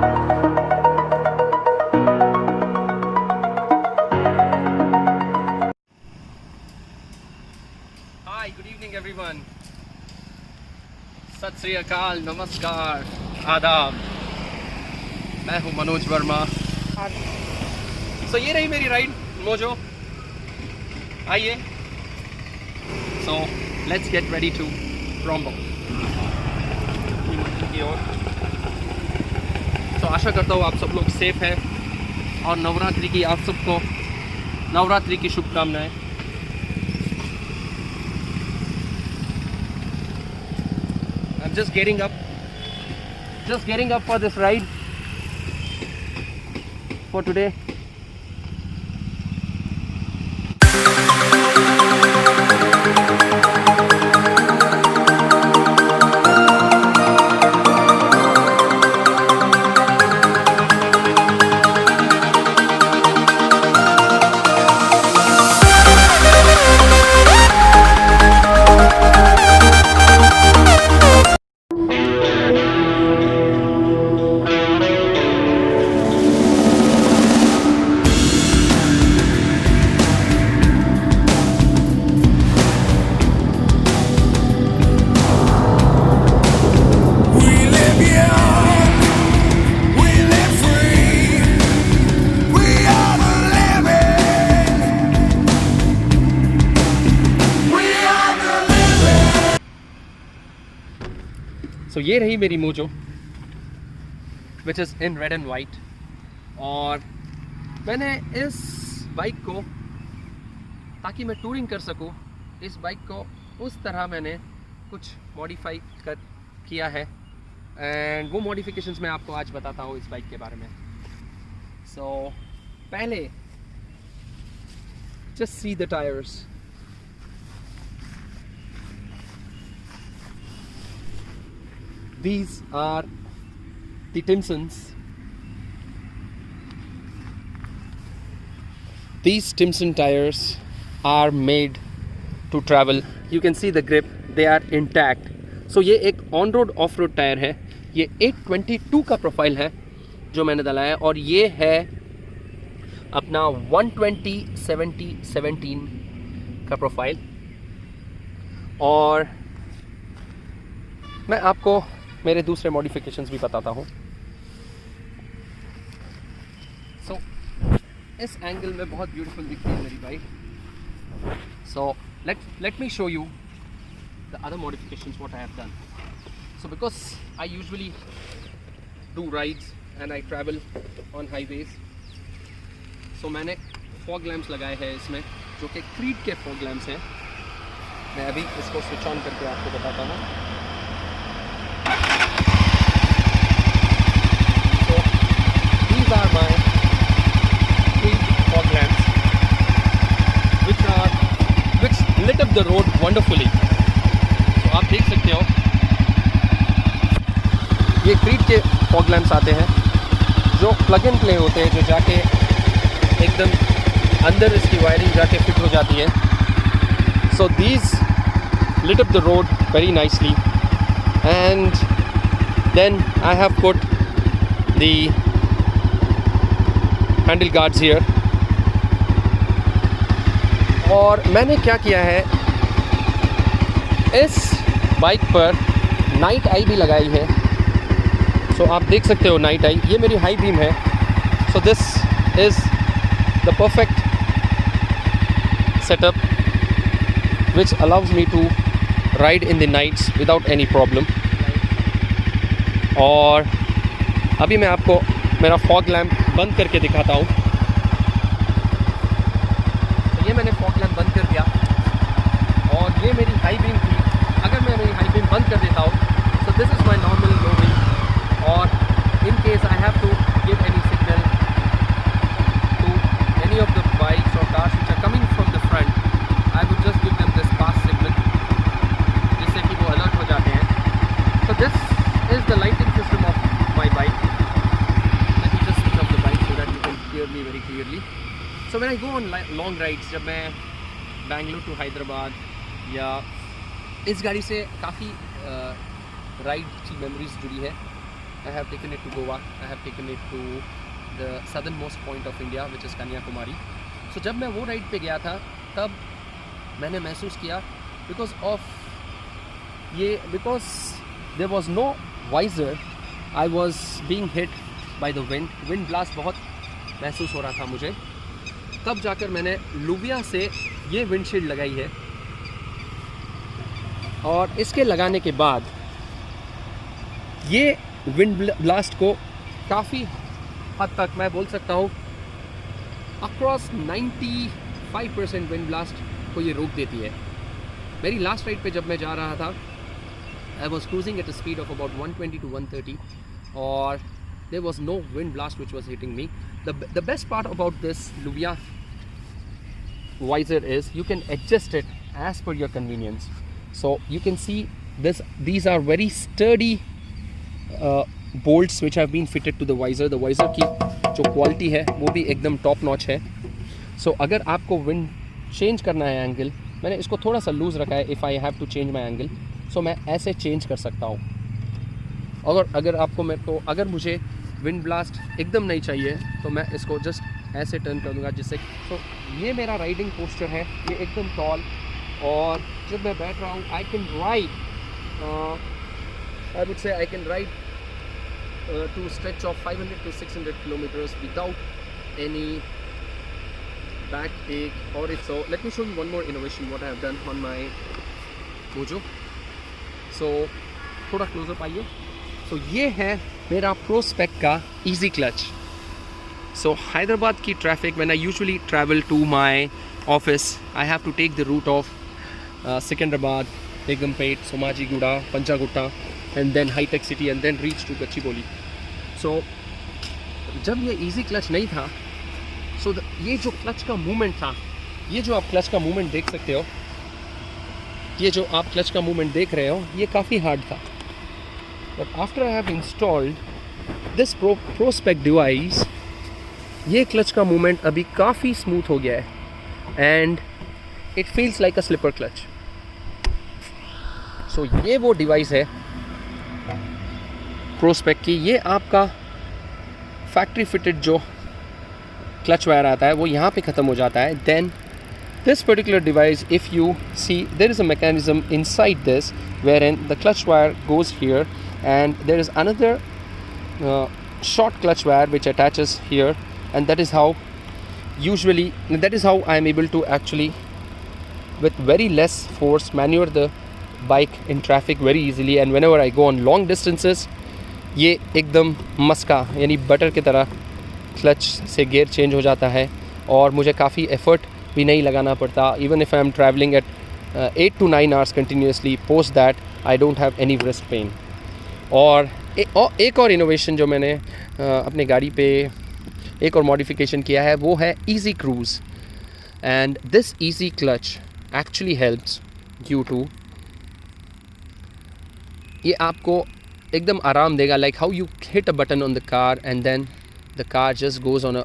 Hi, good evening everyone. सत श्री अकाल, नमस्कार, आदाब। मैं हूं मनोज वर्मा। ये रही मेरी राइड मोजो। आइए, so let's get ready to रोम्बो की ओर। आशा करता हूँ आप सब लोग सेफ हैं और नवरात्रि की आप सबको नवरात्रि की शुभकामनाएं। I'm just getting up for this ride for today. ये रही मेरी mojo which is in red and white. और मैंने इस बाइक को, ताकि मैं टूरिंग कर सकूं, इस बाइक को उस तरह मैंने कुछ मॉडिफाई किया है। एंड वो मॉडिफिकेशंस मैं आपको आज बताता हूँ इस बाइक के बारे में। पहले just see the tyres. These are the Timsons. These Timson tires are made to travel. You can see the grip, they are intact. ये एक on road of road tyre है। ये 822 का प्रोफाइल है जो मैंने डाला है, और ये है अपना 120/70/17 का प्रोफाइल। और मैं आपको मेरे दूसरे मॉडिफिकेशंस भी बताता हूँ। इस एंगल में बहुत ब्यूटीफुल दिखती है मेरी bike. Let me show you the other modifications what I have done. Because I usually do rides and I travel on highways, मैंने फॉग लैम्प्स लगाए हैं इसमें, जो कि क्रीड के फॉग लैम्प्स हैं। मैं अभी इसको स्विच ऑन करके आपको बताता हूँ। Are my Creed fog lamps, which lit up the road wonderfully. आप देख सकते हो, ये Creed के fog lamps आते हैं जो प्लग एंड प्ले होते हैं, जो जाके एकदम अंदर इसकी वायरिंग जाके फिट हो जाती है। These lit up the road very nicely, and then I have put the handle guards here. और मैंने क्या किया है, इस बाइक पर नाइट आई भी लगाई है। आप देख सकते हो नाइट आई, ये मेरी हाई बीम है। This is the perfect setup which allows me to ride in the nights without any problem. और अभी मैं आपको मेरा फॉग लैम्प बंद करके दिखाता हूँ। ये मैंने फॉग लैम्प बंद कर दिया, और ये मेरी हाई बीम थी। अगर मैं मेरी हाई बीम बंद कर देता हूँ, this is my normal low beam. और in case I have to give any signal to any of the bikes और cars which are coming from the front, I would just give them this pass signal, जिससे कि वो alert हो जाते हैं। This is the lighting system of my bike. Me very clearly. When I go on long rides, जब मैं Bangalore to Hyderabad, या इस गाड़ी से काफ़ी राइड की मेमोरीज जुड़ी है। I have taken it to Goa, I have taken it to the southernmost point of India which is Kanyakumari. So जब मैं वो राइड पे गया था तब मैंने महसूस किया because there was no visor, I was being hit by the wind blast बहुत महसूस हो रहा था मुझे। तब जाकर मैंने लुविया से ये विंडशील्ड लगाई है और इसके लगाने के बाद ये विंड ब्लास्ट को काफ़ी हद तक मैं बोल सकता हूँ अक्रॉस 95% विंड ब्लास्ट को ये रोक देती है। मेरी लास्ट राइड पे जब मैं जा रहा था I was cruising at a speed of about 120 to 130 और there was no wind blast which was hitting me. The best part about this Luvia visor is you can adjust it as per your convenience. So you can see these are very sturdy bolts which have been fitted to the visor. The visor की जो quality है वो भी एकदम top notch है। सो अगर आपको wind change करना है एंगल, मैंने इसको थोड़ा सा लूज़ रखा है। If I have to change my angle so मैं ऐसे चेंज कर सकता हूँ। अगर मुझे विंड ब्लास्ट एकदम नहीं चाहिए तो मैं इसको जस्ट ऐसे टर्न कर दूँगा जिससे ये मेरा राइडिंग पोस्चर है, ये एकदम टॉल। और जब मैं बैठ रहा हूँ I can ride to stretch of 500 to 600 kilometers without any backache or so. Let me show you one more innovation what I have done on my Mojo. So थोड़ा close-up आइए। So ये है मेरा Prospect का easy clutch. So Hyderabad की traffic, when I usually travel to my office, I have to take the route of Secunderabad, Begumpet, Somajiguda, Panchagutta, and then High Tech City, and then reach to Gachibowli. So जब ये easy clutch नहीं था, so ये जो clutch का movement था, ये जो आप clutch का movement देख सकते हो, ये जो आप clutch का movement देख रहे हो, ये काफ़ी hard था। But after I have installed this Prospect device, ये clutch का movement अभी काफ़ी smooth हो गया है, and it feels like a slipper clutch. So ये वो device है Prospect की। ये आपका फैक्ट्री फिटेड जो क्लच वायर आता है वो यहाँ पे ख़त्म हो जाता है। Then this particular device, if you see there is a mechanism inside this where in the clutch wire goes here and there is another short clutch wire which attaches here, and that is how I am able to actually with very less force maneuver the bike in traffic very easily. And whenever I go on long distances, ये एकदम मस्का यानी butter की तरह clutch से gear change हो जाता है और मुझे काफ़ी एफर्ट भी नहीं लगाना पड़ता। Even if I am travelling at 8 to 9 hours continuously, post that I don't have any wrist pain. और एक और इनोवेशन जो मैंने अपने गाड़ी पे एक और मॉडिफिकेशन किया है वो है easy cruise. And this easy clutch actually helps you to, ये आपको एकदम आराम देगा। Like how you hit a button on the car and then the car just goes on a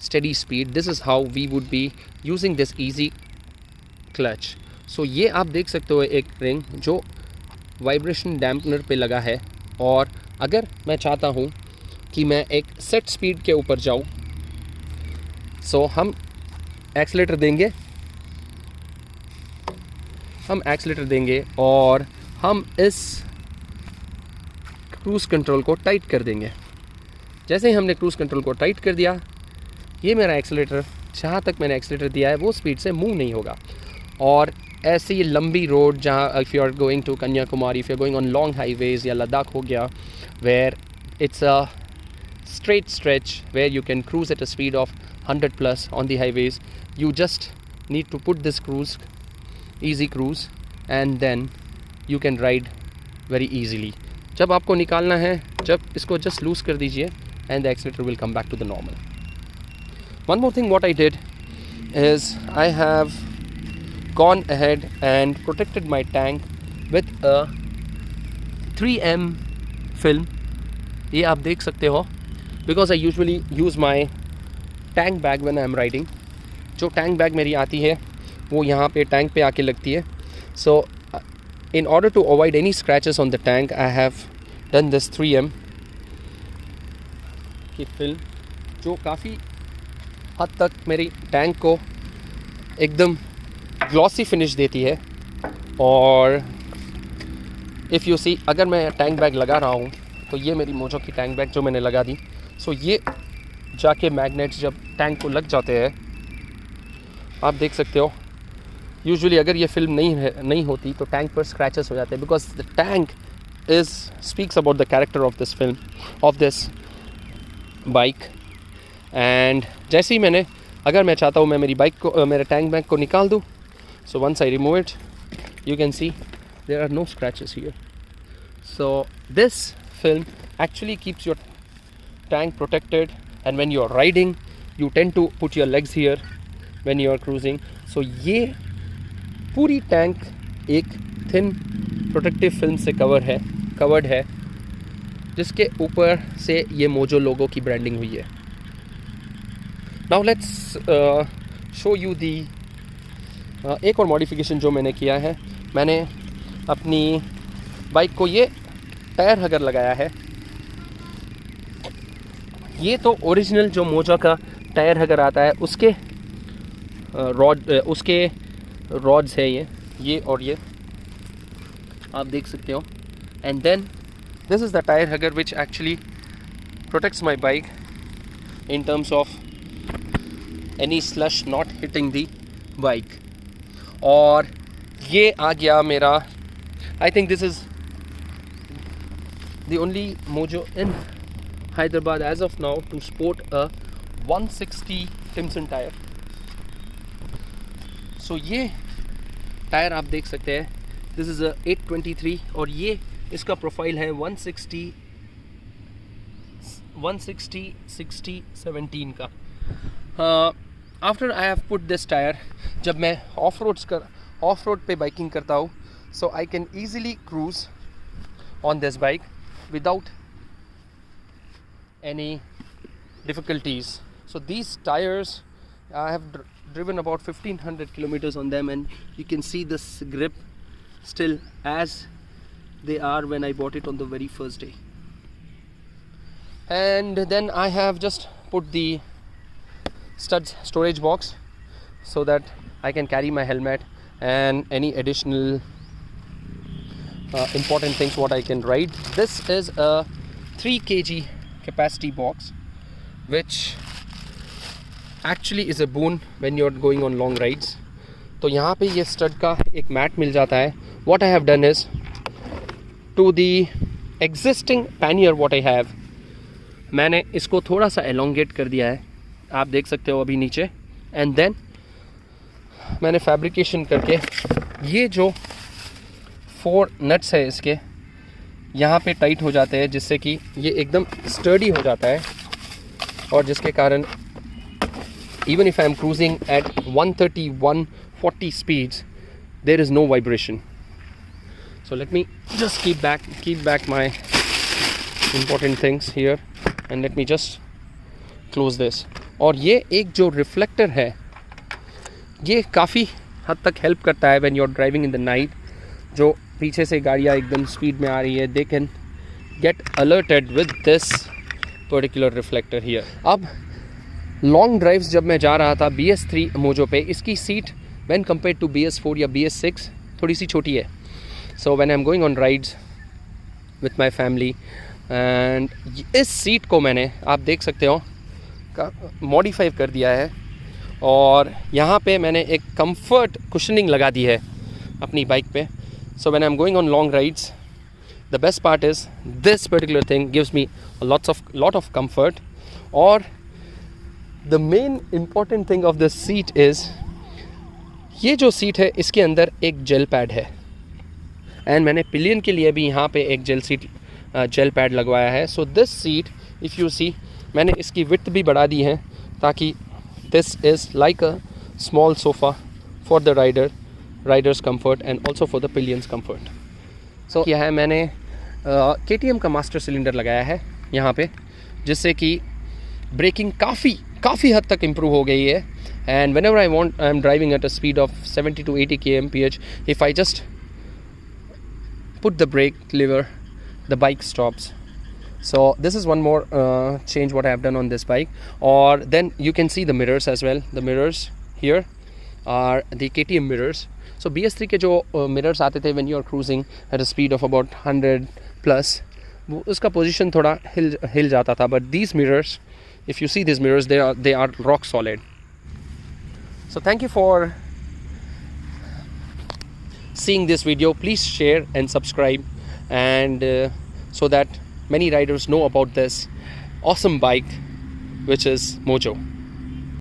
steady speed, this is how we would be using this easy clutch. So ये आप देख सकते हो एक रिंग जो vibration dampener पे लगा है, और अगर मैं चाहता हूँ कि मैं एक सेट स्पीड के ऊपर जाऊँ, सो हम एक्सीलेटर देंगे और हम इस क्रूज़ कंट्रोल को टाइट कर देंगे। जैसे ही हमने क्रूज़ कंट्रोल को टाइट कर दिया, ये मेरा एक्सीलेटर जहाँ तक मैंने एक्सीलेटर दिया है वो स्पीड से मूव नहीं होगा। और ऐसी ये लंबी रोड जहाँ if you are going to Kanyakumari, if you are going on long highways या लद्दाख हो गया, where it's a straight stretch where you can cruise at a speed of 100 plus on the highways, you just need to put this easy cruise and then you can ride very easily. जब आपको निकालना है, जब इसको just loose कर दीजिए and the accelerator will come back to the normal. One more thing what I did is I have gone ahead and protected my tank with a 3M film. ये आप देख सकते हो, because I usually use my tank bag when I am riding. जो tank bag मेरी आती है वो यहाँ पे tank पे आके लगती है. So in order to avoid any scratches on the tank, I have done this 3M की फिल्म जो काफ़ी हद तक मेरी टैंक को एकदम ग्लॉसी फिनिश देती है। और इफ़ यू सी, अगर मैं टैंक बैग लगा रहा हूँ तो ये मेरी मोजो की टैंक बैग जो मैंने लगा दी, सो ये जाके मैग्नेट्स जब टैंक को लग जाते हैं, आप देख सकते हो। यूजुअली अगर ये फिल्म नहीं होती तो टैंक पर स्क्रैचेस हो जाते हैं, because the tank is speaks about the character of this film, of this bike. And जैसे ही अगर मैं चाहता हूँ मैं मेरी बाइक को, मेरे टैंक बैग को निकाल दूँ, so once I remove it, you can see there are no scratches here. So this film actually keeps your tank protected, and when you are riding you tend to put your legs here when you are cruising. So ये पूरी tank एक thin protective film से covered है जिसके ऊपर से ये mojo लोगो की ब्रांडिंग हुई है। नाउ लेट्स शो यू दी एक और मॉडिफिकेशन जो मैंने किया है। मैंने अपनी बाइक को ये टायर हगर लगाया है। ये तो ओरिजिनल जो मोजा का टायर हगर आता है उसके रॉड्स है ये और ये आप देख सकते हो। And then this is the tyre hugger which actually protects my bike in terms of any slush not hitting the bike. और ये आ गया मेरा, I think this is the only Mojo in Hyderabad as of now to sport a 160 Timson tire. So ये tyre आप देख सकते हैं, this is a 823 और ये इसका प्रोफाइल है 160 60 17 का। After I have put this tyre, जब मैं ऑफ रोड पे बाइकिंग करता हूँ, so I can easily cruise on this bike without any difficulties. So these tyres I have driven about 1500 kilometers on them, and you can see this grip still as they are when I bought it on the very first day. And then I have just put the studs storage box so that I can carry my helmet and any additional important things what I can ride. This is a 3 kg capacity box which actually is a boon when you're going on long rides. तो यहाँ पे ये stud का एक mat मिल जाता है. What I have done is to the existing pannier what I have, मैंने इसको थोड़ा सा एलोंगेट कर दिया है, आप देख सकते हो अभी नीचे. एंड देन मैंने फैब्रिकेशन करके ये जो 4 नट्स है इसके यहाँ पे टाइट हो जाते हैं, जिससे कि ये एकदम स्टर्डी हो जाता है, और जिसके कारण even if I am cruising at 130-140 speeds there is no vibration. So let me just keep back my important things here and let me just close this. और ये एक जो रिफ्लेक्टर है ये काफ़ी हद तक हेल्प करता है when you're driving in the night. जो पीछे से गाड़ियाँ एकदम स्पीड में आ रही है, they can get alerted with this particular reflector here. अब लॉन्ग ड्राइव्स जब मैं जा रहा था BS3 मोजो पे, इसकी seat when compared to BS4 या BS6 थोड़ी सी छोटी है. So when I'm going on rides with my family, and इस सीट को मैंने, आप देख सकते हो, मॉडिफाई कर दिया है, और यहाँ पे मैंने एक कंफर्ट कुशनिंग लगा दी है अपनी बाइक पे. So when I am going on long rides, the best part is this particular thing gives me lot of comfort. और the main important thing of this seat is, ये जो seat है इसके अंदर एक जेल पैड है, and मैंने pillion के लिए भी यहाँ पे एक जेल पैड लगवाया है. So this seat if you see, मैंने इसकी विड्थ भी बढ़ा दी है ताकि this is like a small sofa for the rider's comfort and also for the pillion's comfort. So यह है, मैंने KTM का मास्टर सिलेंडर लगाया है यहाँ पे, जिससे कि ब्रेकिंग काफ़ी हद तक इम्प्रूव हो गई है. And whenever I am driving at a speed of 70 to 80 kmph, if I just put the brake lever, the bike stops. So this is one more change what I have done on this bike. Or then you can see the mirrors as well. The mirrors here are the KTM mirrors. So BS3 के जो mirrors आते थे when you are cruising at a speed of about 100 plus, वो उसका position थोड़ा हिल जाता था. But these mirrors, if you see these mirrors, they are rock solid. So thank you for seeing this video. Please share and subscribe, and so that many riders know about this awesome bike, which is Mojo.